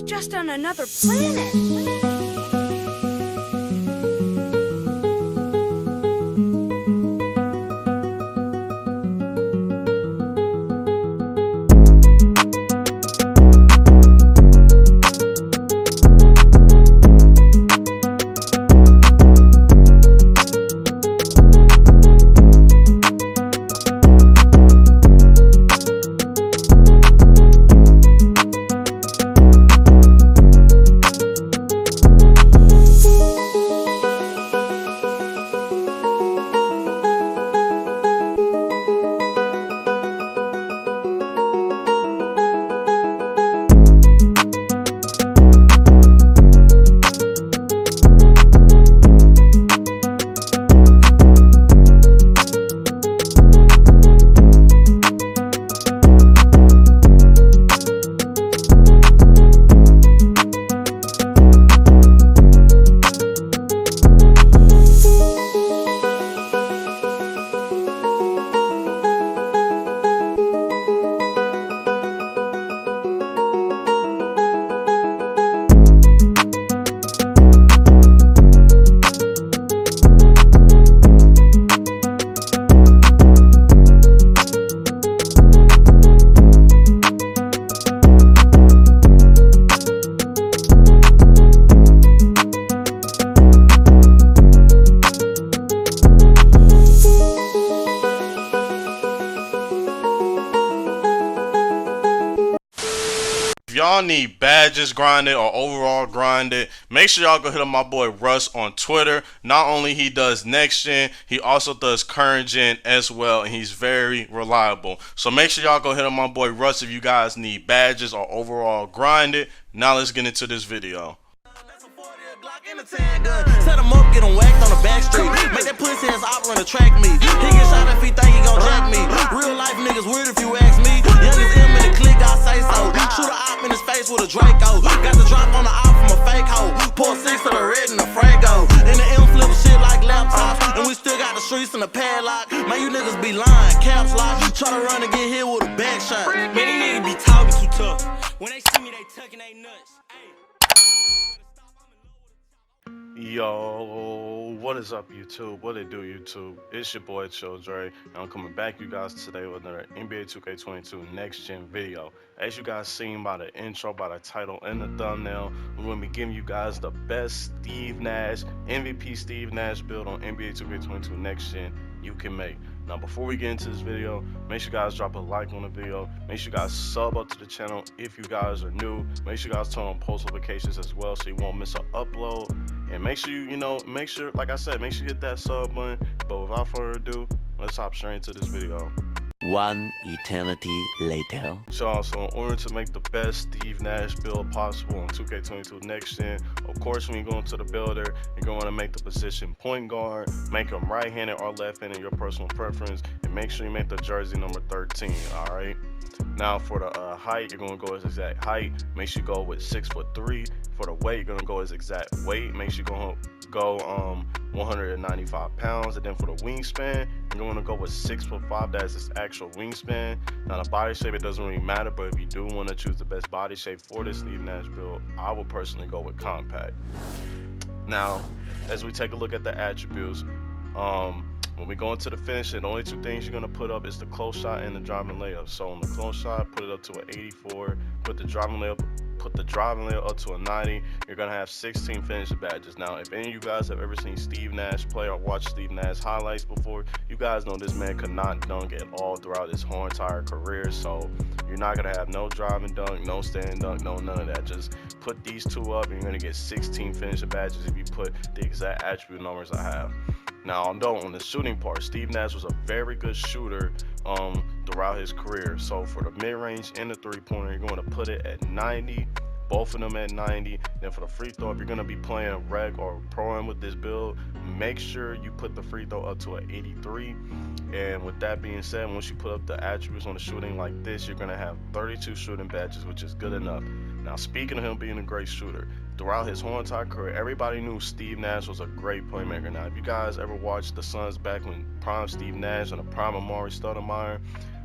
was just on another planet. Y'all need badges grinded or overall grinded, make sure y'all go hit up my boy Russ on Twitter. Not only he does next gen, he also does current gen as well, and he's very reliable. So make sure y'all go hit up my boy Russ if you guys need badges or overall grinded. Now let's get into this video. Set him up, get him whacked on the back street. Make that pussy ass opera to track me. He get shot if he think he gon' jack me. Real life niggas weird if you ask me. Youngest M in the clique, I say so. Shoot a op in his face with a Draco. Got the drop on the op from a fake hoe. Pour 6 to the red and the Frago. And the M flip shit like laptops. And we still got the streets and the padlock. Man, you niggas be lying, caps lock. Try to run and get hit with a back shot. Man, these niggas be talking too tough. When they see me, they tucking they nuts. Yo, what is up YouTube? What it do YouTube? It's your boy ChillDree, and I'm coming back you guys today with another NBA 2K22 next gen video. As you guys seen by the intro, by the title and the thumbnail, we're going to be giving you guys the best Steve Nash, MVP Steve Nash build on NBA 2K22 next gen you can make. Now before we get into this video, make sure you guys drop a like on the video. Make sure you guys sub up to the channel if you guys are new. Make sure you guys turn on post notifications as well so you won't miss an upload. And make sure make sure, like I said, make sure you hit that sub button. But without further ado, let's hop straight into this video. One eternity later. So in order to make the best Steve Nash build possible on 2K22 next gen, of course when you go into the builder, you're going to make the position point guard, make him right-handed or left-handed, your personal preference, and make sure you make the jersey number 13, alright? Now for the height, you're going to go as exact height. Make sure you go with 6'3". For the weight, you're going to go as exact weight. Make sure you go 195 pounds. And then for the wingspan, you're going to go with 6'5". That's his actual wingspan. Now the body shape, it doesn't really matter, but if you do want to choose the best body shape for this Steve Nash build, I would personally go with compact. Now, as we take a look at the attributes, when we go into the finishing, the only two things you're going to put up is the close shot and the driving layup. So on the close shot, put it up to an 84, put the driving layup up to a 90. You're going to have 16 finishing badges. Now, if any of you guys have ever seen Steve Nash play or watched Steve Nash highlights before, you guys know this man could not dunk at all throughout his whole entire career. So you're not going to have no driving dunk, no standing dunk, no none of that. Just put these two up and you're going to get 16 finishing badges if you put the exact attribute numbers I have. Now, on the shooting part, Steve Nash was a very good shooter throughout his career. So for the mid-range and the three-pointer, you're going to put it at 90, both of them at 90. Then for the free throw, if you're going to be playing reg or pro-am with this build, make sure you put the free throw up to an 83. And with that being said, once you put up the attributes on the shooting like this, you're going to have 32 shooting badges, which is good enough. Now, speaking of him being a great shooter, throughout his whole entire career, everybody knew Steve Nash was a great playmaker. Now, if you guys ever watched the Suns back when prime Steve Nash and the prime Amari Stoudemire,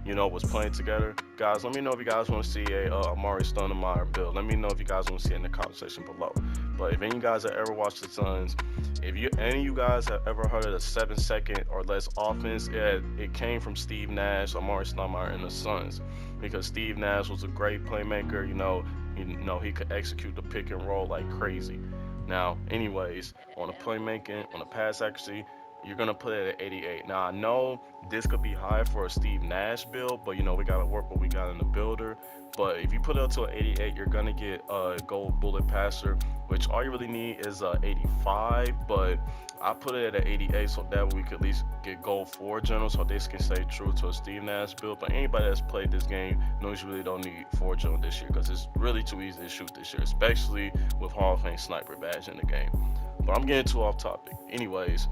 you know, was playing together. Guys, let me know if you guys want to see a Amari Stoudemire build. Let me know if you guys want to see it in the comment section below. But if any of you guys have ever watched the Suns, if any of you guys have ever heard of the 7-second or less offense, it came from Steve Nash, Amari Stoudemire, and the Suns, because Steve Nash was a great playmaker. You know, he could execute the pick and roll like crazy. Now, anyways, on the playmaking, on the pass accuracy, you're gonna put it at 88. Now I know this could be high for a Steve Nash build, but you know we gotta work what we got in the builder. But if you put it up to an 88, you're gonna get a gold bullet passer, which all you really need is a 85. But I put it at an 88 so that way we could at least get gold 4 general, so this can stay true to a Steve Nash build. But anybody that's played this game knows you really don't need 4 general this year, because it's really too easy to shoot this year, especially with Hall of Fame sniper badge in the game. But I'm getting too off topic. Anyways,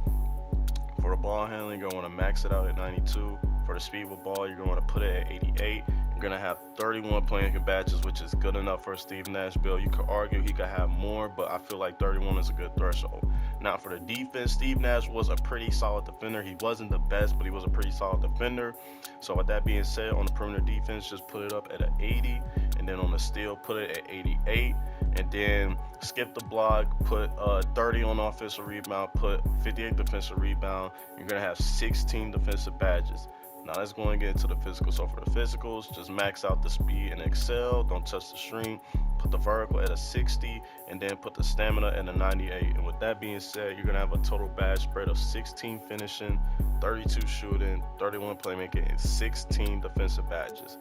for the ball handling, you're going to max it out at 92. For the speed with ball, you're going to put it at 88. You're going to have 31 playmaking badges, which is good enough for a Steve Nash build. You could argue he could have more, but I feel like 31 is a good threshold. Now, for the defense, Steve Nash was a pretty solid defender. He wasn't the best, but he was a pretty solid defender. So with that being said, on the perimeter defense, just put it up at an 80. And then on the steal, put it at 88. And then skip the block, put 30 on offensive rebound, put 58 defensive rebound. You're going to have 16 defensive badges. Now let's go and get into the physicals. So for the physicals, just max out the speed and excel. Don't touch the shrink. Put the vertical at a 60, and then put the stamina at a 98. And with that being said, you're going to have a total badge spread of 16 finishing, 32 shooting, 31 playmaking, and 16 defensive badges.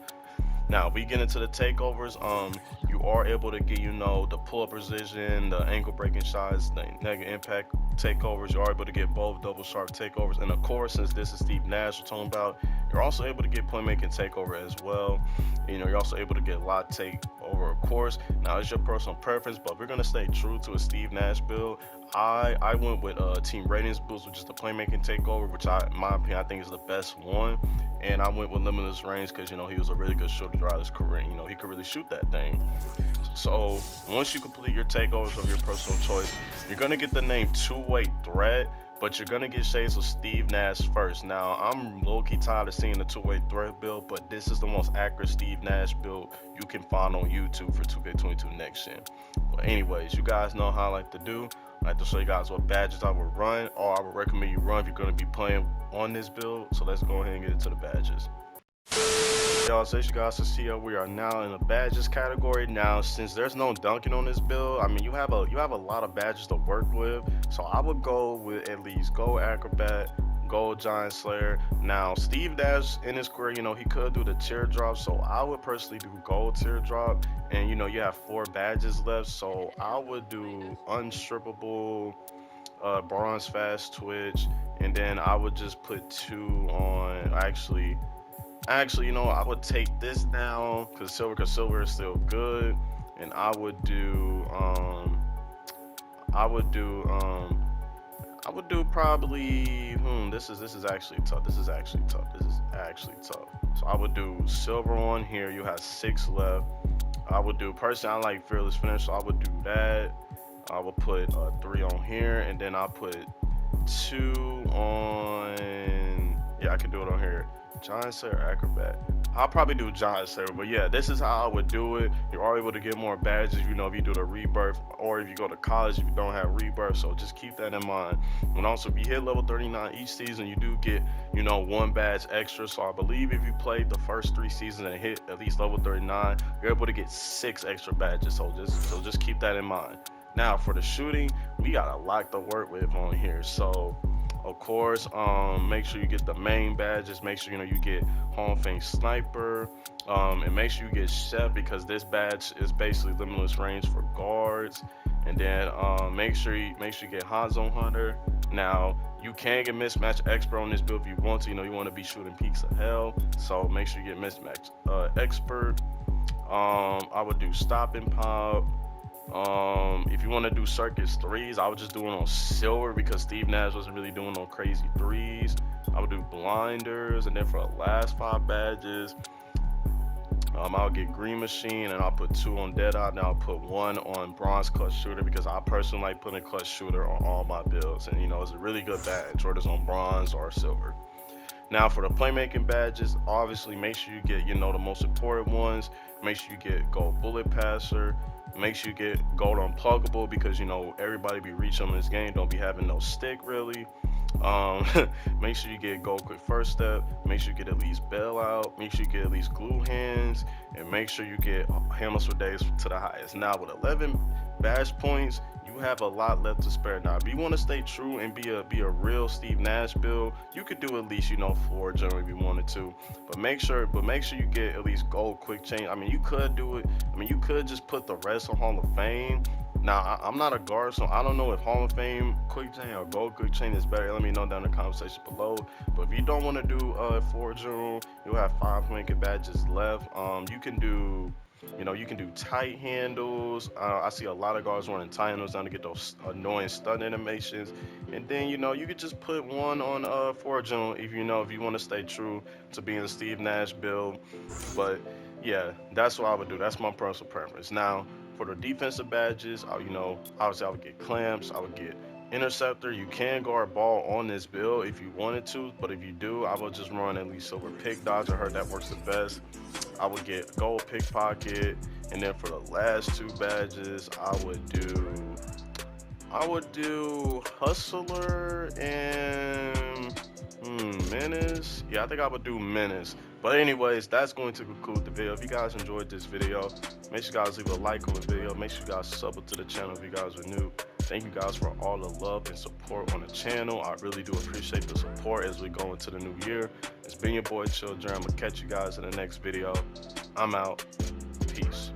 Now, if we get into the takeovers, you are able to get, you know, the pull-up precision, the ankle breaking shots, the negative impact takeovers. You are able to get both double sharp takeovers. And of course, since this is Steve Nash we're talking about, you're also able to get playmaking takeover as well. You know, you're also able to get lot takeover, of course. Now, it's your personal preference, but we're going to stay true to a Steve Nash build. I went with team ratings boost, which is the playmaking takeover, which in my opinion, I think is the best one. And I went with limitless range because, you know, he was a really good shooter throughout his career. You know, he could really shoot that thing. So once you complete your takeovers of your personal choice, you're going to get the name two-way threat, but you're going to get shades of Steve Nash first. Now, I'm low-key tired of seeing the two-way threat build, but this is the most accurate Steve Nash build you can find on YouTube for 2K22 next gen. But anyways, you guys know how I like to do. I like to show you guys what badges I would run, or I would recommend you run if you're going to be playing on this build. So let's go ahead and get into the badges. Y'all, so as you guys can see, we are now in the badges category. Now, since there's no dunking on this build, I mean, you have a lot of badges to work with. So I would go with at least Gold Acrobat, Gold Giant Slayer. Now, Steve Nash in his career, you know, he could do the teardrop, so I would personally do Gold Teardrop. And you know, you have 4 badges left, so I would do Unstrippable, Bronze Fast Twitch, and then I would just put 2 on. Actually, you know, I would take this down because silver is still good, and I would do probably this is actually tough. This is actually tough. So I would do silver on here. You have 6 left. I would do, personally, I like Fearless Finish, so I would do that. I would put 3 on here, and then I'll put 2 on, yeah, I can do it on here. Giant Slayer, Acrobat. I'll probably do Giant Slayer, but yeah, this is how I would do it. You are able to get more badges, you know, if you do the rebirth, or if you go to college, if you don't have rebirth, so just keep that in mind. And also, if you hit level 39 each season, you do get, you know, 1 badge extra. So I believe if you played the first 3 seasons and hit at least level 39, you're able to get 6 extra badges. So just keep that in mind. Now for the shooting, we got a lot to work with on here. So of course, make sure you get the main badges. Make sure, you know, you get Hall of Fame Sniper, and make sure you get Chef, because this badge is basically limitless range for guards. And then make sure you get Hot Zone Hunter. Now you can get Mismatch Expert on this build if you want to. You know, you want to be shooting peaks of hell, so make sure you get Mismatch Expert. I would do Stop and Pop. If you want to do circus 3s, I would just do it on silver because Steve Nash wasn't really doing no crazy 3s. I would do blinders, and then for the last 5 badges, I'll get Green Machine, and I'll put 2 on Deadeye, and I'll put 1 on Bronze Clutch Shooter because I personally like putting Clutch Shooter on all my builds, and you know, it's a really good badge, whether it's on bronze or silver. Now for the playmaking badges, obviously make sure you get, you know, the most important ones. Make sure you get gold bullet passer. Make sure you get gold unpluggable, because you know everybody be reaching in this game, don't be having no stick really. Um, make sure you get gold quick first step. Make sure you get at least bailout. Make sure you get at least glue hands, and make sure you get handles for days to the highest. Now with 11 badge points, you have a lot left to spare. Now if you want to stay true and be a real Steve Nash build, you could do at least, you know, 4 generally if you wanted to, but make sure you get at least gold quick chain. I mean, you could do it. I mean, you could just put the rest on Hall of Fame. Now, I'm not a guard, so I don't know if Hall of Fame quick chain or gold quick chain is better. Let me know down in the comment section below. But if you don't want to do 4 general, you'll have 5 playmaking badges left. You can do, you know, you can do tight handles. I see a lot of guards running tight handles down to get those annoying stun animations. And then, you know, you could just put one on 4 general if you want to stay true to being a Steve Nash build. But yeah, that's what I would do. That's my personal preference. Now, for the defensive badges, obviously I would get clamps. I would get interceptor. You can guard ball on this build if you wanted to, but if you do, I would just run at least silver pick dodge. I heard that works the best. I would get gold pickpocket, and then for the last 2 badges, I would do hustler and menace. Yeah, I think I would do menace. But anyways, that's going to conclude the video. If you guys enjoyed this video, make sure you guys leave a like on the video. Make sure you guys sub to the channel if you guys are new. Thank you guys for all the love and support on the channel. I really do appreciate the support as we go into the new year. It's been your boy ChillDree. I'm gonna catch you guys in the next video. I'm out. Peace.